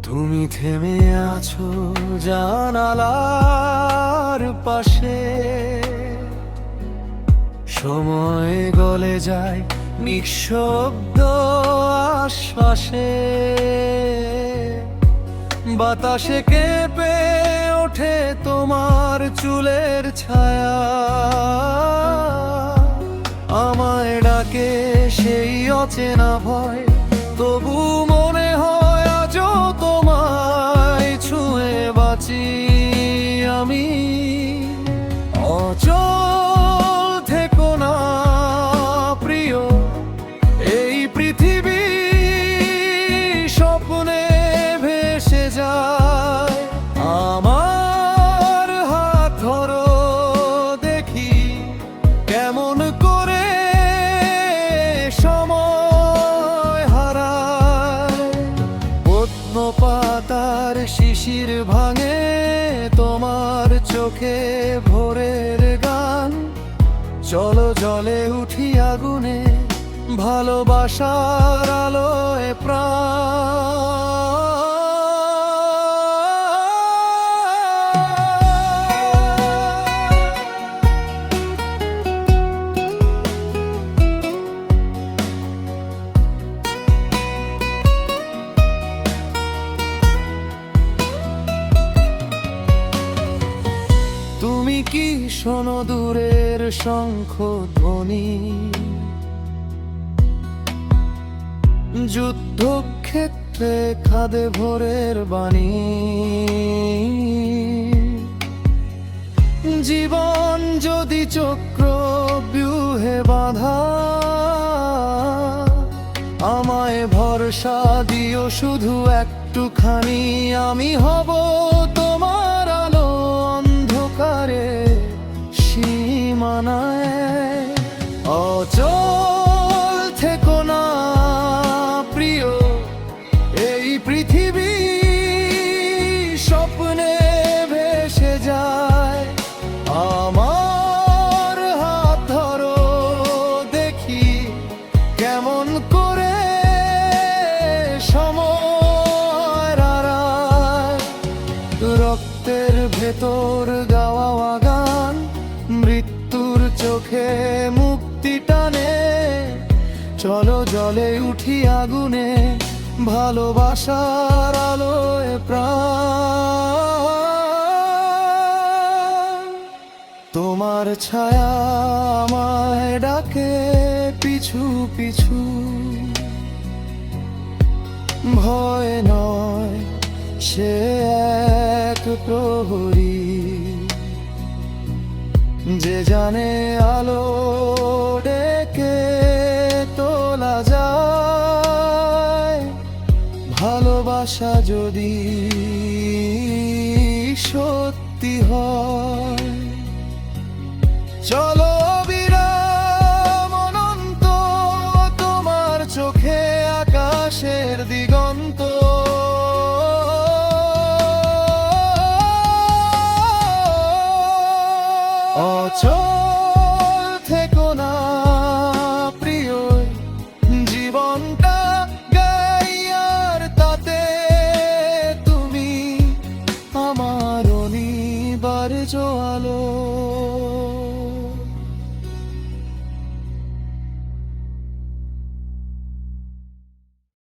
তুমি থেমে আছো জানালার পাশে, সময় গলে যায় নিঃশব্দ আশ্বাসে। বাতাসে কেঁপে ওঠে তোমার চুলের ছায়া, আমায় ডাকে সেই অচেনা ভয়। তবু মনে হয় আজও তোমায় ছুঁয়ে বাঁচি আমি। অচল থেকো না প্রিয়, এই পৃথিবী স্বপ্নে ভেসে যায়। আমার হাত ধরো, দেখি কেমন করে সময় হারায়। পদ্ম পাতার শিশির ভাঙে তোমার চোখে ভোরের গান। চলো জলে উঠি আগুনে, ভালোবাসার আলোয় প্রাণ। তুমি কি শোনো দূরের শঙ্খ ধ্বনি? যুদ্ধক্ষেত্রে খাদে ভোরের বাণী। জীবন যদি চক্র ব্যূহে বাঁধা, আমায় ভরসা দিও শুধু একটুখানি। আমি হব তোমার আলো অন্ধকারে সীমানায়। অচল থেকো না প্রিয়, এই পৃথিবী স্বপ্নে ভেসে যায়। আমার হাত ধরো, দেখি কেমন করে সময় হারায়। রক্তের ভেতর গাওয়া গান, মৃত্যুর চোখে মুক্তি টানে। চলো জলে উঠি আগুনে, ভালোবাসার আলোয় প্রাণ। তোমার ছায়া আমায় ডাকে পিছু পিছু। ভয় নয়, সে এক প্রহরী যে জানে আলো ডেকে তোলা যায়। ভালোবাসা যদি সত্যি হয়, চলো বিরাম অনন্ত তোমার চোখে আকাশের দিগন্ত। অচল থেকো না প্রিয়, জীবনটা গাইয়ার তাতে তুমি আমার অনিবার্য আলো।